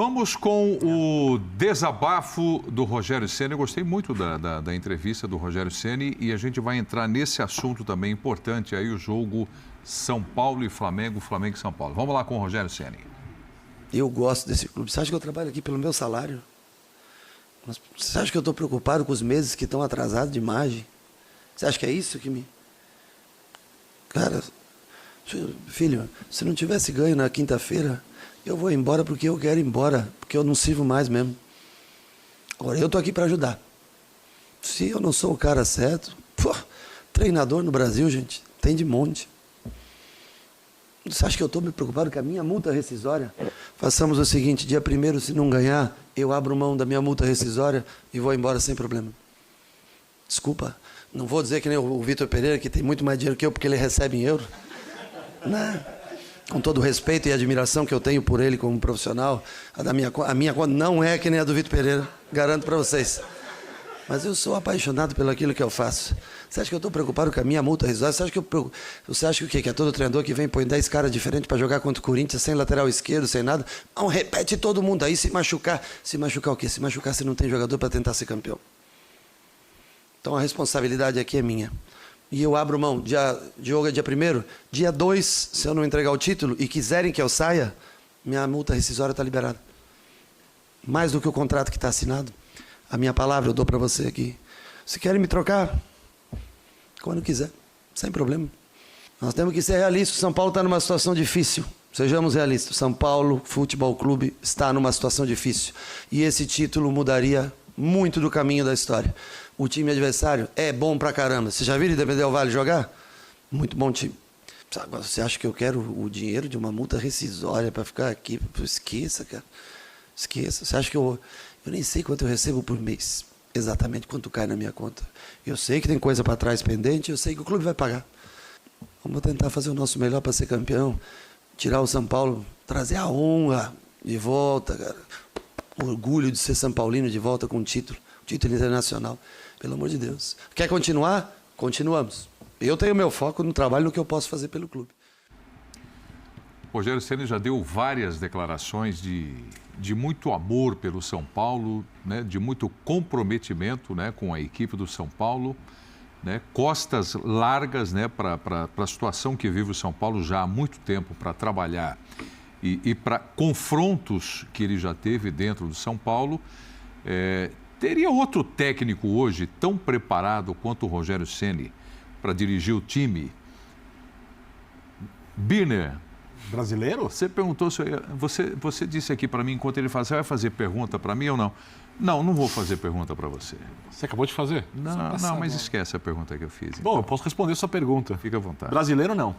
Vamos com o desabafo do Rogério Ceni. Eu gostei muito da entrevista do Rogério Ceni e a gente vai entrar nesse assunto também importante, aí o jogo São Paulo e Flamengo, Flamengo e São Paulo. Vamos lá com o Rogério Ceni. Eu gosto desse clube. Você acha que eu trabalho aqui pelo meu salário? Você acha que eu estou preocupado com os meses que estão atrasados de imagem? Você acha que é isso que me... Cara, filho, se não tivesse ganho na quinta-feira, eu vou embora porque eu quero ir embora, porque eu não sirvo mais mesmo. Agora, eu estou aqui para ajudar. Se eu não sou o cara certo, treinador no Brasil, gente, tem de monte. Você acha que eu estou me preocupado com a minha multa rescisória? Façamos o seguinte, dia 1º, se não ganhar, eu abro mão da minha multa rescisória e vou embora sem problema. Desculpa, não vou dizer que nem o Vitor Pereira, que tem muito mais dinheiro que eu, porque ele recebe em euro. Não. Com todo o respeito e admiração que eu tenho por ele como profissional, a minha conta não é que nem a do Vitor Pereira, garanto para vocês. Mas eu sou apaixonado pelo aquilo que eu faço. Você acha que eu estou preocupado com a minha multa rescisória? Você acha que o quê? Que é todo treinador que vem e põe 10 caras diferentes para jogar contra o Corinthians, sem lateral esquerdo, sem nada? Não, repete todo mundo aí, se machucar. Se machucar o quê? Se machucar se não tem jogador para tentar ser campeão. Então a responsabilidade aqui é minha. E eu abro mão. Jogo é dia 1º. Dia 2, se eu não entregar o título e quiserem que eu saia, minha multa rescisória está liberada. Mais do que o contrato que está assinado. A minha palavra eu dou para você aqui. Se querem me trocar, quando quiser, sem problema. Nós temos que ser realistas. O São Paulo está numa situação difícil. Sejamos realistas. São Paulo Futebol Clube está numa situação difícil. E esse título mudaria muito do caminho da história. O time adversário é bom pra caramba. Você já viu Independente Del Valle jogar? Muito bom time. Agora, você acha que eu quero o dinheiro de uma multa rescisória para ficar aqui? Esqueça, cara. Esqueça. Você acha que eu nem sei quanto eu recebo por mês. Exatamente quanto cai na minha conta. Eu sei que tem coisa para trás pendente, eu sei que o clube vai pagar. Vamos tentar fazer o nosso melhor para ser campeão. Tirar o São Paulo, trazer a honra de volta, cara. O orgulho de ser São Paulino de volta com um título internacional. Pelo amor de Deus. Quer continuar? Continuamos. Eu tenho meu foco no trabalho, no que eu posso fazer pelo clube. Rogério Ceni já deu várias declarações de muito amor pelo São Paulo, né, de muito comprometimento, né, com a equipe do São Paulo, né, costas largas, né, para a situação que vive o São Paulo já há muito tempo para trabalhar e para confrontos que ele já teve dentro do São Paulo. Teria outro técnico hoje tão preparado quanto o Rogério Ceni para dirigir o time? Birner. Brasileiro? Você perguntou, você disse aqui para mim, enquanto ele fala, você vai fazer pergunta para mim ou não? Não, não vou fazer pergunta para você. Você acabou de fazer? Não, mas esquece a pergunta que eu fiz. Bom, eu posso responder sua pergunta. Fica à vontade. Brasileiro não.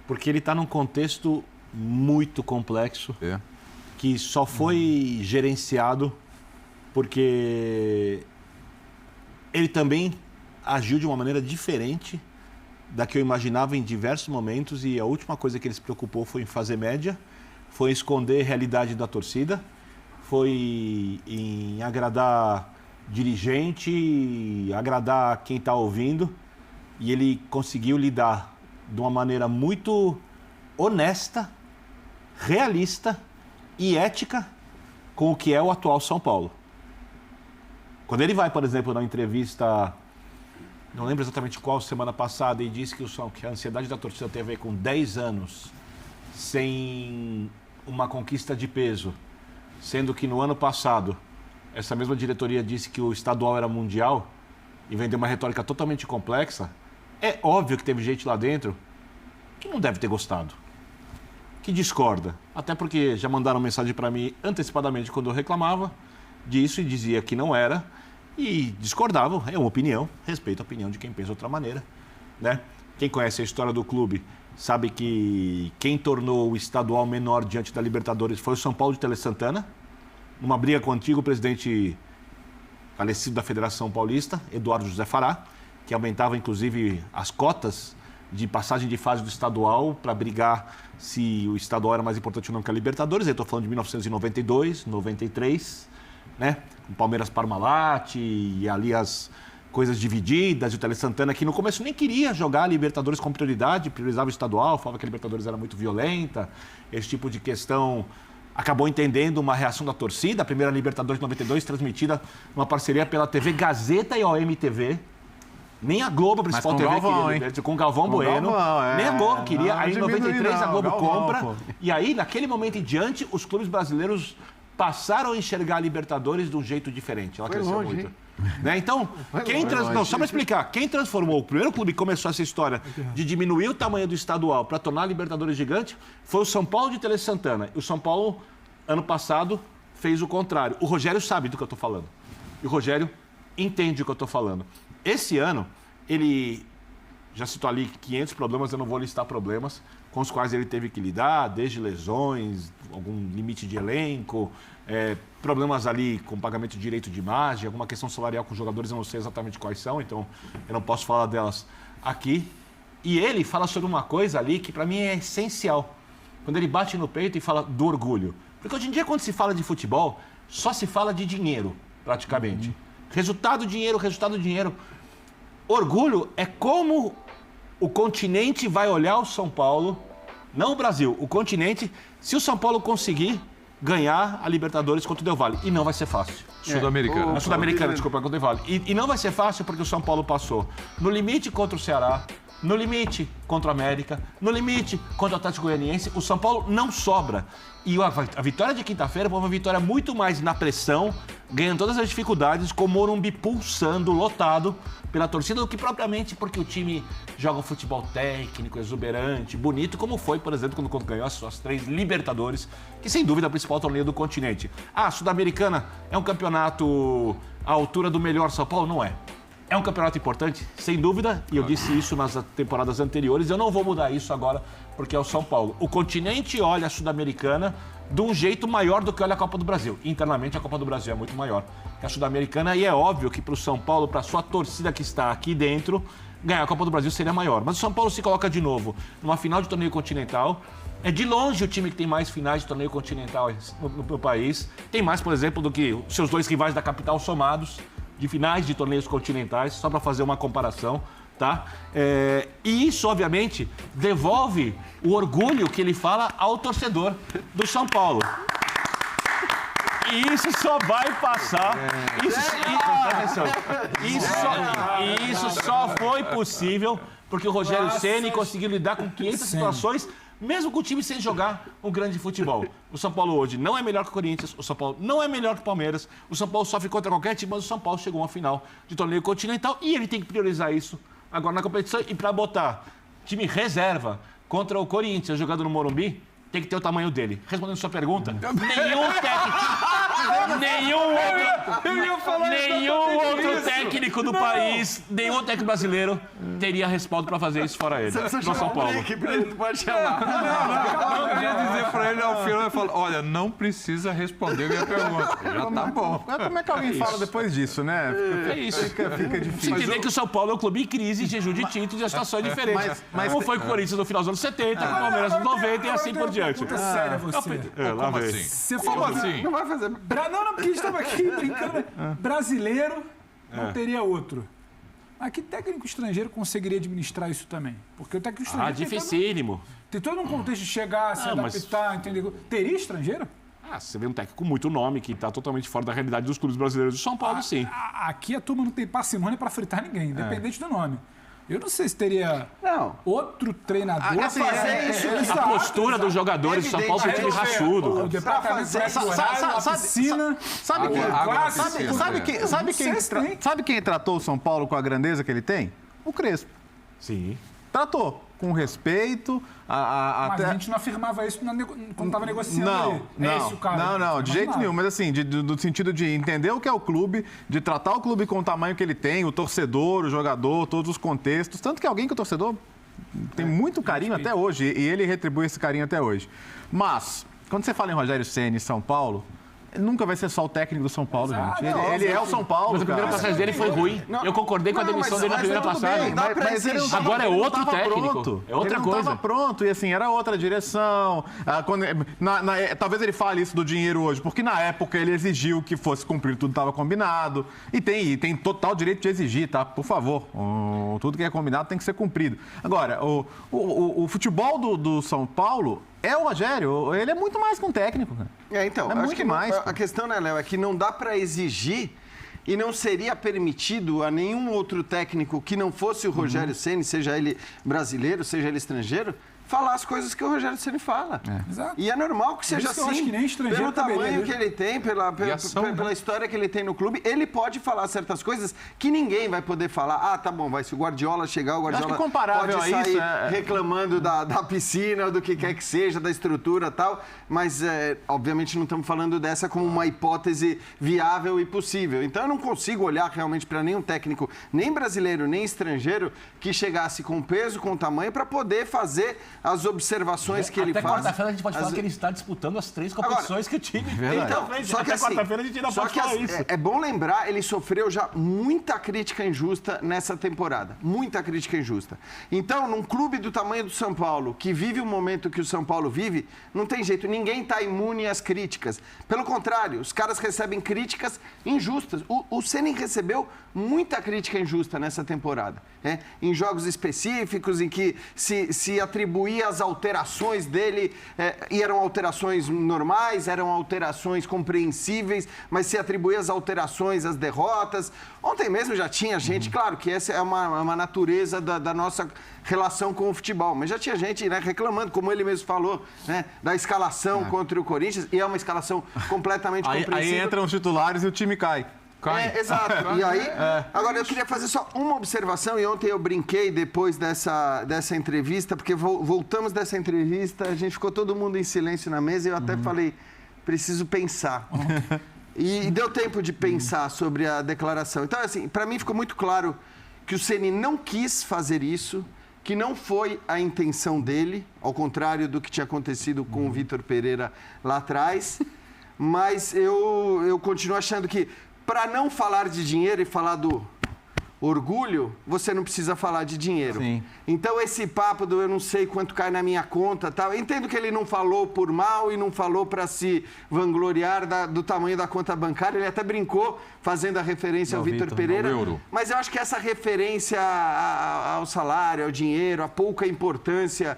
Porque ele está num contexto muito complexo, que só foi gerenciado porque ele também agiu de uma maneira diferente da que eu imaginava em diversos momentos, e a última coisa que ele se preocupou foi em fazer média, foi em esconder a realidade da torcida, foi em agradar dirigente, agradar quem está ouvindo, e ele conseguiu lidar de uma maneira muito honesta, realista e ética com o que é o atual São Paulo. Quando ele vai, por exemplo, na entrevista, não lembro exatamente qual, semana passada, e disse que a ansiedade da torcida tem a ver com 10 anos sem uma conquista de peso, sendo que no ano passado essa mesma diretoria disse que o estadual era mundial e vendeu uma retórica totalmente complexa, é óbvio que teve gente lá dentro que não deve ter gostado, que discorda. Até porque já mandaram mensagem para mim antecipadamente quando eu reclamava disso e dizia que não era, e discordavam. É uma opinião, respeito a opinião de quem pensa de outra maneira, né? Quem conhece a história do clube sabe que quem tornou o estadual menor diante da Libertadores foi o São Paulo de Tele Santana, numa briga com o antigo presidente falecido da Federação Paulista, Eduardo José Fará, que aumentava inclusive as cotas de passagem de fase do estadual para brigar se o estadual era mais importante ou não que a Libertadores. Eu estou falando de 1992, 93, né? O Palmeiras Parmalat e ali as coisas divididas, e o Tele Santana, que no começo nem queria jogar a Libertadores com prioridade, priorizava o estadual, falava que a Libertadores era muito violenta, esse tipo de questão acabou entendendo uma reação da torcida, a primeira Libertadores de 92, transmitida numa parceria pela TV Gazeta e OMTV. Nem a Globo, a principal com TV, Galvão, queria, com o Galvão Bueno. Galvão, nem a Globo queria. Aí em 93 a Globo Galvão, compra. pô. E aí, naquele momento em diante, os clubes brasileiros passaram a enxergar a Libertadores de um jeito diferente. Ela cresceu longe, muito. Né? Então, não, só para explicar, quem transformou, o primeiro clube que começou essa história de diminuir o tamanho do estadual para tornar a Libertadores gigante foi o São Paulo de Tele Santana. E o São Paulo, ano passado, fez o contrário. O Rogério sabe do que eu estou falando. E o Rogério entende o que eu estou falando. Esse ano, ele já citou ali 500 problemas, eu não vou listar problemas com os quais ele teve que lidar, desde lesões, algum limite de elenco, problemas ali com pagamento de direito de imagem, alguma questão salarial com os jogadores, eu não sei exatamente quais são, então eu não posso falar delas aqui. E ele fala sobre uma coisa ali que para mim é essencial, quando ele bate no peito e fala do orgulho. Porque hoje em dia, quando se fala de futebol, só se fala de dinheiro, praticamente. Resultado, dinheiro, resultado, dinheiro. Orgulho é como o continente vai olhar o São Paulo, não o Brasil, o continente, se o São Paulo conseguir ganhar a Libertadores contra o Del Valle. E não vai ser fácil. Sul-Americana. A Sul-Americana, desculpa, contra o Del Valle. E não vai ser fácil porque o São Paulo passou no limite contra o Ceará, no limite contra o América, no limite contra o Atlético Goianiense. O São Paulo não sobra. E a vitória de quinta-feira foi uma vitória muito mais na pressão, ganhando todas as dificuldades, com o Morumbi pulsando, lotado pela torcida, do que propriamente porque o time joga um futebol técnico, exuberante, bonito, como foi, por exemplo, quando ganhou as suas 3 Libertadores, que sem dúvida é o principal torneio do continente. A Sul-Americana é um campeonato à altura do melhor São Paulo? Não é. É um campeonato importante, sem dúvida, e eu disse isso nas temporadas anteriores, eu não vou mudar isso agora, porque é o São Paulo. O continente olha a Sul-Americana de um jeito maior do que olha a Copa do Brasil. Internamente, a Copa do Brasil é muito maior que a Sul-Americana, e é óbvio que para o São Paulo, para a sua torcida que está aqui dentro, ganhar a Copa do Brasil seria maior. Mas o São Paulo se coloca de novo numa final de torneio continental. É de longe o time que tem mais finais de torneio continental no país. Tem mais, por exemplo, do que os seus 2 rivais da capital somados, de finais de torneios continentais, só para fazer uma comparação, tá? E isso, obviamente, devolve o orgulho que ele fala ao torcedor do São Paulo. E isso só vai passar. Isso só foi possível porque o Rogério Ceni conseguiu lidar com 500 situações, mesmo com o time sem jogar um grande futebol. O São Paulo hoje não é melhor que o Corinthians, o São Paulo não é melhor que o Palmeiras, o São Paulo sofre contra qualquer time, mas o São Paulo chegou a uma final de torneio continental e ele tem que priorizar isso agora na competição. E para botar time reserva contra o Corinthians jogando no Morumbi, tem que ter o tamanho dele. Respondendo sua pergunta, nenhum outro técnico do país, nenhum outro técnico brasileiro teria respaldo para fazer isso fora ele. No São Paulo. Pode chamar. Eu queria dizer para ele ao final, eu falo, olha, não precisa responder a minha pergunta. Já tá bom. Como é que alguém fala depois disso, né? É isso. Fica difícil. Você entender que o São Paulo é um clube em crise, em jejum de títulos e a situação é diferente. Como foi com o Corinthians no final dos anos 70, com o Palmeiras nos 90 e assim por diante. Pergunta séria você. Lá Como vem. assim? Você falou assim? Não vai fazer. Não, porque a gente estava aqui brincando. Brasileiro não teria outro. Mas que técnico estrangeiro conseguiria administrar isso também? Porque o técnico estrangeiro Dificílimo. tem todo um contexto de chegar, se adaptar, entender. Teria estrangeiro? Você vê um técnico com muito nome, que está totalmente fora da realidade dos clubes brasileiros do São Paulo, sim. Aqui a turma não tem parcimônia para fritar ninguém, independente do nome. Eu não sei se teria outro treinador Assim, fazer isso. A postura dos jogadores do São Paulo é um time raçudo. O departamento eleitoral, a piscina. Sabe quem tratou o São Paulo com a grandeza que ele tem? O Crespo. Sim. Tratou com respeito. Mas a gente não afirmava isso quando estava negociando. Não, de jeito nenhum. Mas assim, do sentido de entender o que é o clube, de tratar o clube com o tamanho que ele tem, o torcedor, o jogador, todos os contextos. Tanto que alguém que o torcedor tem muito carinho até hoje, e ele retribui esse carinho até hoje. Mas, quando você fala em Rogério Ceni e São Paulo, nunca vai ser só o técnico do São Paulo, gente. Ele é o São Paulo. Mas a primeira passagem dele foi ruim. Eu concordei com a demissão dele na primeira passagem. Mas ele não Agora é outro técnico. Pronto. É outra ele não coisa. estava pronto e assim, era outra direção. Talvez ele fale isso do dinheiro hoje, porque na época ele exigiu que fosse cumprido, tudo estava combinado. E tem total direito de exigir, tá? Por favor. Tudo que é combinado tem que ser cumprido. Agora, o futebol do São Paulo é o Rogério. Ele é muito mais que um técnico, cara. Então, É acho muito que mais, a pô. questão, né, Léo, é que não dá para exigir e não seria permitido a nenhum outro técnico que não fosse o Rogério Ceni, seja ele brasileiro, seja ele estrangeiro, falar as coisas que o Rogério Ceni fala. Exato. E é normal que seja isso que eu acho assim. que nem estrangeiro Pelo tamanho caberia, que ele tem, pela né? história que ele tem no clube, ele pode falar certas coisas que ninguém vai poder falar. Ah, tá bom, se o Guardiola chegar, o Guardiola que comparável pode a sair isso, reclamando da piscina, do que quer que seja, da estrutura e tal. Mas, obviamente, não estamos falando dessa como uma hipótese viável e possível. Então, eu não consigo olhar realmente para nenhum técnico, nem brasileiro, nem estrangeiro, que chegasse com peso, com tamanho, para poder fazer as observações que ele Até faz. quarta-feira a gente pode falar que ele está disputando as 3 competições que o time tem. Então, só que Até assim, quarta-feira a gente ainda só pode que falar isso. é bom lembrar, ele sofreu já muita crítica injusta nessa temporada. Muita crítica injusta. Então, num clube do tamanho do São Paulo, que vive o momento que o São Paulo vive, não tem jeito, ninguém está imune às críticas. Pelo contrário, os caras recebem críticas injustas. O Ceni recebeu muita crítica injusta nessa temporada. Em jogos específicos, em que se atribuía as alterações dele, e eram alterações normais, eram alterações compreensíveis, mas se atribuía as alterações às derrotas. Ontem mesmo já tinha gente, claro que essa é uma natureza da nossa relação com o futebol, mas já tinha gente, né, reclamando, como ele mesmo falou, né, da escalação contra o Corinthians, e é uma escalação completamente compreensível. Aí entram os titulares e o time cai. Exato. E aí, agora eu queria fazer só uma observação, e ontem eu brinquei depois dessa entrevista, porque voltamos dessa entrevista, a gente ficou todo mundo em silêncio na mesa, e eu até falei, preciso pensar. E deu tempo de pensar sobre a declaração. Então, assim, para mim ficou muito claro que o Ceni não quis fazer isso, que não foi a intenção dele, ao contrário do que tinha acontecido com o Vitor Pereira lá atrás, mas eu continuo achando que, para não falar de dinheiro e falar do orgulho, você não precisa falar de dinheiro. Sim. Então, esse papo do eu não sei quanto cai na minha conta, tal, eu entendo que ele não falou por mal e não falou para se vangloriar do tamanho da conta bancária. Ele até brincou fazendo a referência ao Vitor Pereira. ao euro. Mas eu acho que essa referência ao salário, ao dinheiro, a pouca importância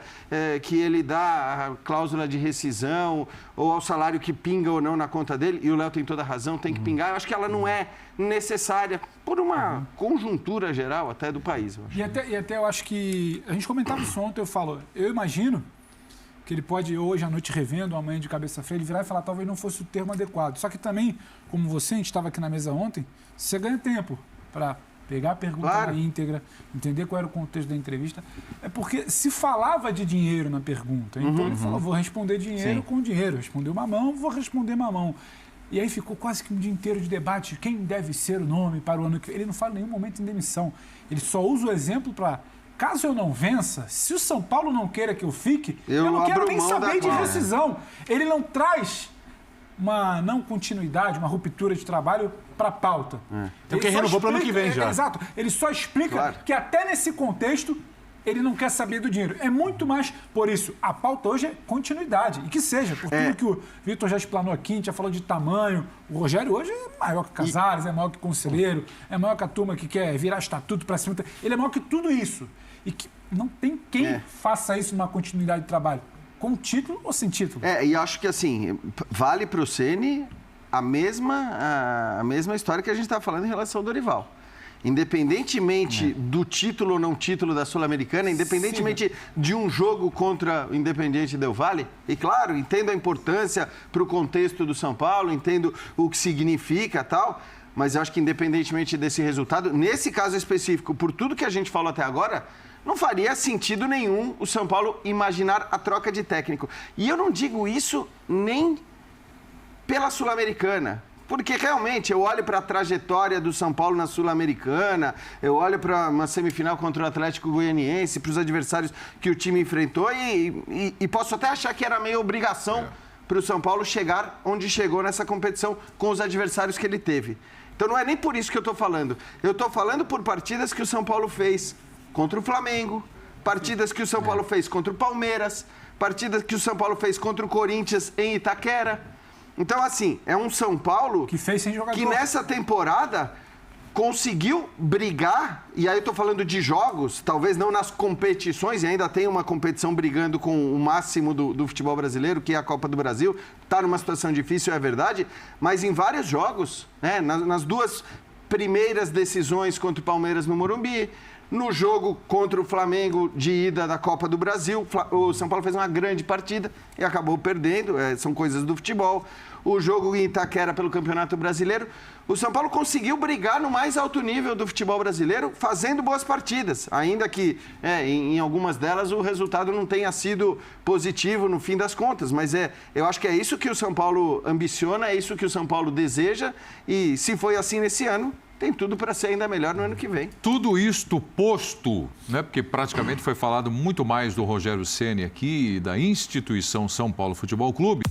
que ele dá à cláusula de rescisão ou ao salário que pinga ou não na conta dele, e o Léo tem toda a razão, tem que pingar, eu acho que ela não é necessária por uma conjuntura geral até do país. Eu acho. E até eu acho que... A gente comentava isso ontem, eu imagino que ele pode, hoje à noite revendo, amanhã de cabeça fria, ele virar e falar, talvez não fosse o termo adequado. Só que também, como você, a gente estava aqui na mesa ontem, você ganha tempo para pegar a pergunta na íntegra, entender qual era o contexto da entrevista. É porque se falava de dinheiro na pergunta, então ele falou, vou responder dinheiro com dinheiro. Respondeu mamão, vou responder mamão. E aí ficou quase que um dia inteiro de debate de quem deve ser o nome para o ano que vem. Ele não fala em nenhum momento em demissão. Ele só usa o exemplo para, caso eu não vença, se o São Paulo não queira que eu fique, eu não quero nem saber de rescisão. Ele não traz uma não continuidade, uma ruptura de trabalho para a pauta. Então quem renovou para o ano que vem já. Exato. Ele só explica que até nesse contexto ele não quer saber do dinheiro. É muito mais por isso. A pauta hoje é continuidade. E que seja, por tudo que o Vitor já explanou aqui, a gente já falou de tamanho. O Rogério hoje é maior que Casares, é maior que Conselheiro, é maior que a turma que quer virar estatuto para cima. Ele é maior que tudo isso. E que não tem quem faça isso numa continuidade de trabalho. Com título ou sem título? E acho que, assim, vale para o Ceni a mesma história que a gente estava falando em relação ao Dorival. Independentemente do título ou não título da Sul-Americana, independentemente de um jogo contra o Independiente Del Valle, e claro, entendo a importância para o contexto do São Paulo, entendo o que significa tal, mas eu acho que independentemente desse resultado, nesse caso específico, por tudo que a gente falou até agora, não faria sentido nenhum o São Paulo imaginar a troca de técnico. E eu não digo isso nem pela Sul-Americana. Porque realmente eu olho para a trajetória do São Paulo na Sul-Americana, eu olho para uma semifinal contra o Atlético Goianiense, para os adversários que o time enfrentou e posso até achar que era meio obrigação para o São Paulo chegar onde chegou nessa competição com os adversários que ele teve. Então não é nem por isso que eu estou falando. Eu estou falando por partidas que o São Paulo fez contra o Flamengo, partidas que o São Paulo fez contra o Palmeiras, partidas que o São Paulo fez contra o Corinthians em Itaquera. Então, assim, é um São Paulo que fez sem jogador, que nessa temporada conseguiu brigar, e aí eu estou falando de jogos, talvez não nas competições, e ainda tem uma competição brigando com o máximo do futebol brasileiro, que é a Copa do Brasil, está numa situação difícil, é verdade, mas em vários jogos, né, nas duas primeiras decisões contra o Palmeiras no Morumbi, no jogo contra o Flamengo de ida da Copa do Brasil, o São Paulo fez uma grande partida e acabou perdendo, são coisas do futebol. O jogo em Itaquera pelo Campeonato Brasileiro, o São Paulo conseguiu brigar no mais alto nível do futebol brasileiro, fazendo boas partidas, ainda que em algumas delas o resultado não tenha sido positivo no fim das contas, mas eu acho que é isso que o São Paulo ambiciona, é isso que o São Paulo deseja, e se foi assim nesse ano, tem tudo para ser ainda melhor no ano que vem. Tudo isto posto, né, porque praticamente foi falado muito mais do Rogério Ceni aqui, da instituição São Paulo Futebol Clube.